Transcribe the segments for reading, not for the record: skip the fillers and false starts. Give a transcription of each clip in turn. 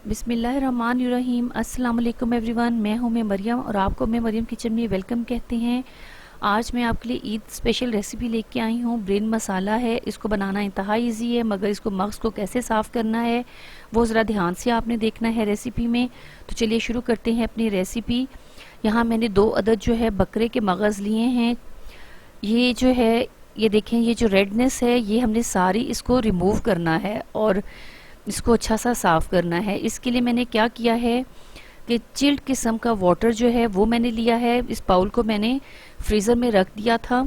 बिस्मिल्लाहिर्रहमानिर्रहीम। अस्सलाम वालेकुम एवरीवन। मैं मरियम और आपको मैं मरियम किचन में वेलकम कहते हैं। आज मैं आपके लिए ईद स्पेशल रेसिपी लेके आई हूँ। ब्रेन मसाला है। इसको बनाना इंतहाई ईजी है, मगर इसको मग्ज़ को कैसे साफ़ करना है वो ज़रा ध्यान से आपने देखना है रेसिपी में। तो चलिए शुरू करते हैं अपनी रेसिपी। यहाँ मैंने 2 अदद जो है बकरे के मगज़ लिए हैं। ये जो है, ये देखें, ये जो रेडनेस है ये हमने सारी इसको रिमूव करना है और इसको अच्छा सा साफ़ करना है। इसके लिए मैंने क्या किया है कि चिल्ड किस्म का वाटर जो है वो मैंने लिया है। इस बाउल को मैंने फ्रीज़र में रख दिया था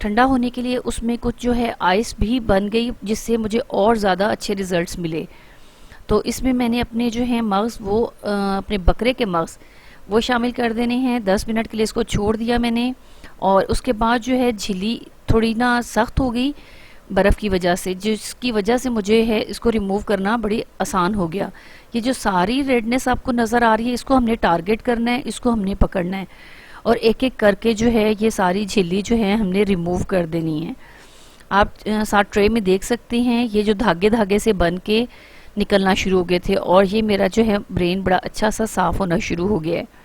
ठंडा होने के लिए। उसमें कुछ जो है आइस भी बन गई, जिससे मुझे और ज़्यादा अच्छे रिज़ल्ट्स मिले। तो इसमें मैंने अपने जो है मग्ज़ वो अपने बकरे के मग्ज़ वो शामिल कर देने हैं। 10 मिनट के लिए इसको छोड़ दिया मैंने, और उसके बाद जो है झिल्ली थोड़ी ना सख्त हो गई बर्फ़ की वजह से, जिसकी वजह से मुझे है इसको रिमूव करना बड़ी आसान हो गया। ये जो सारी रेडनेस आपको नज़र आ रही है, इसको हमने टारगेट करना है, इसको हमने पकड़ना है और एक एक करके जो है ये सारी झिल्ली जो है हमने रिमूव कर देनी है। आप साथ ट्रे में देख सकते हैं ये जो धागे धागे से बन के निकलना शुरू हो गए थे, और ये मेरा जो है ब्रेन बड़ा अच्छा सा साफ़ होना शुरू हो गया है।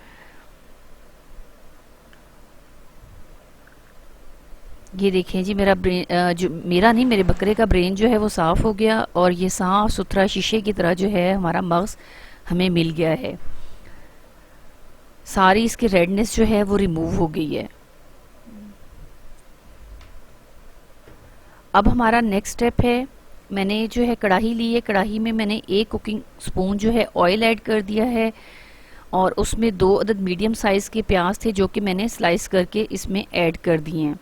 ये देखें जी, मेरा ब्रेन जो मेरा नहीं, मेरे बकरे का ब्रेन जो है वो साफ़ हो गया, और ये साफ़ सुथरा शीशे की तरह जो है हमारा मग्ज़ हमें मिल गया है। सारी इसकी रेडनेस जो है वो रिमूव हो गई है। अब हमारा नेक्स्ट स्टेप है, मैंने जो है कढ़ाई ली है। कढ़ाई में मैंने 1 कुकिंग स्पून जो है ऑयल ऐड कर दिया है, और उसमें 2 अदद मीडियम साइज़ के प्याज थे जो कि मैंने स्लाइस करके इसमें ऐड कर दिए हैं।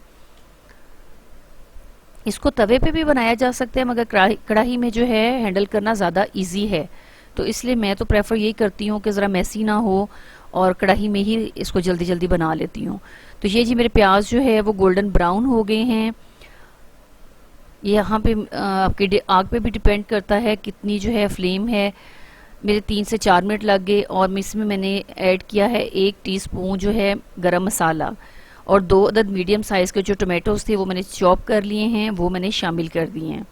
इसको तवे पे भी बनाया जा सकता है, मगर कढ़ाई में जो है हैंडल करना ज़्यादा इजी है, तो इसलिए मैं तो प्रेफर यही करती हूँ कि ज़रा मैसी ना हो और कढ़ाई में ही इसको जल्दी जल्दी बना लेती हूँ। तो ये जी मेरे प्याज जो है वो गोल्डन ब्राउन हो गए हैं। ये यहाँ पे आपकी आग पे भी डिपेंड करता है कितनी जो है फ्लेम है। मेरे 3 से 4 मिनट लग गए, और इसमें मैंने ऐड किया है 1 टीस्पून जो है गरम मसाला, और 2 अदद मीडियम साइज़ के जो टोमेटोज़ थे वो मैंने चॉप कर लिए हैं, वो मैंने शामिल कर दिए हैं।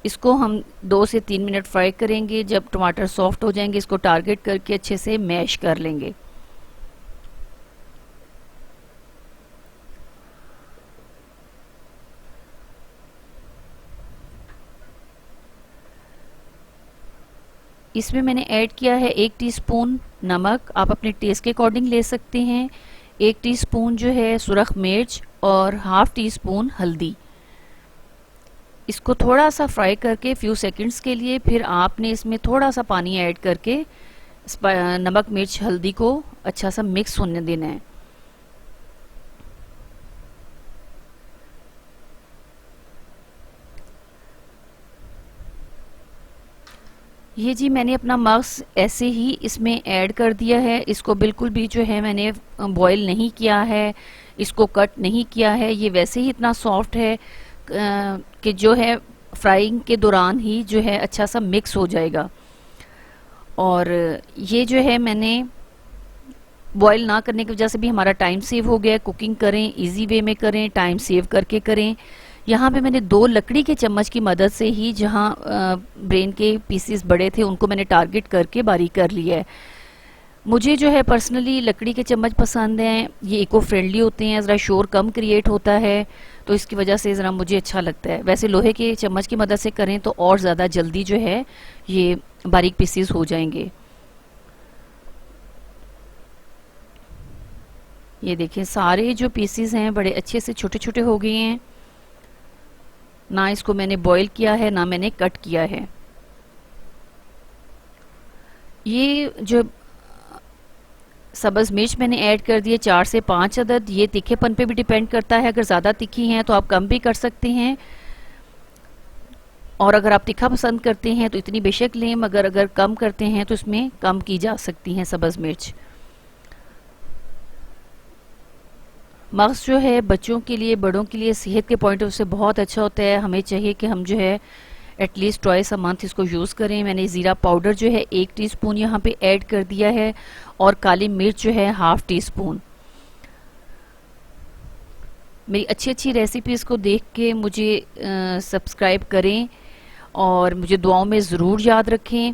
इसको हम 2 से 3 मिनट फ्राई करेंगे। जब टमाटर सॉफ्ट हो जाएंगे इसको टारगेट करके अच्छे से मैश कर लेंगे। इसमें मैंने ऐड किया है 1 टीस्पून नमक, आप अपने टेस्ट के अकॉर्डिंग ले सकते हैं। 1 टीस्पून जो है सुरख मिर्च, और ½ टीस्पून हल्दी। इसको थोड़ा सा फ्राई करके फ्यू सेकंड्स के लिए, फिर आपने इसमें थोड़ा सा पानी ऐड करके नमक मिर्च हल्दी को अच्छा सा मिक्स होने देना है। ये जी मैंने अपना मग्ज़ ऐसे ही इसमें ऐड कर दिया है। इसको बिल्कुल भी जो है मैंने बॉईल नहीं किया है, इसको कट नहीं किया है। ये वैसे ही इतना सॉफ्ट है कि जो है फ्राइंग के दौरान ही जो है अच्छा सा मिक्स हो जाएगा। और ये जो है मैंने बॉईल ना करने की वजह से भी हमारा टाइम सेव हो गया है। कुकिंग करें इजी वे में करें, टाइम सेव करके करें। यहाँ पे मैंने 2 लकड़ी के चम्मच की मदद से ही, जहाँ ब्रेन के पीसेस बड़े थे उनको मैंने टारगेट करके बारीक कर लिया है। मुझे जो है पर्सनली लकड़ी के चम्मच पसंद हैं, ये इको फ्रेंडली होते हैं, ज़रा शोर कम क्रिएट होता है, तो इसकी वजह से ज़रा मुझे अच्छा लगता है। वैसे लोहे के चम्मच की मदद से करें तो और ज़्यादा जल्दी जो है ये बारीक पीसेस हो जाएंगे। ये देखें सारे जो पीसेस हैं बड़े अच्छे से छोटे छोटे हो गए हैं। ना इसको मैंने बॉईल किया है, ना मैंने कट किया है। ये जो सब्ज़ मिर्च मैंने ऐड कर दिए 4 से 5 अदद। ये तीखेपन पे भी डिपेंड करता है, अगर ज़्यादा तीखी हैं तो आप कम भी कर सकते हैं, और अगर आप तीखा पसंद करते हैं तो इतनी बेशक लें, मगर अगर कम करते हैं तो इसमें कम की जा सकती हैं सब्ज़ मिर्च। मग्ज़ जो है बच्चों के लिए, बड़ों के लिए सेहत के पॉइंट ऑफ व्यू से बहुत अच्छा होता है। हमें चाहिए कि हम जो है एटलीस्ट ट्वाइस अ मंथ इसको यूज़ करें। मैंने ज़ीरा पाउडर जो है 1 टीस्पून यहाँ पे ऐड कर दिया है, और काली मिर्च जो है ½ टीस्पून। मेरी अच्छी रेसिपीज़ को देख के मुझे सब्सक्राइब करें, और मुझे दुआओं में ज़रूर याद रखें।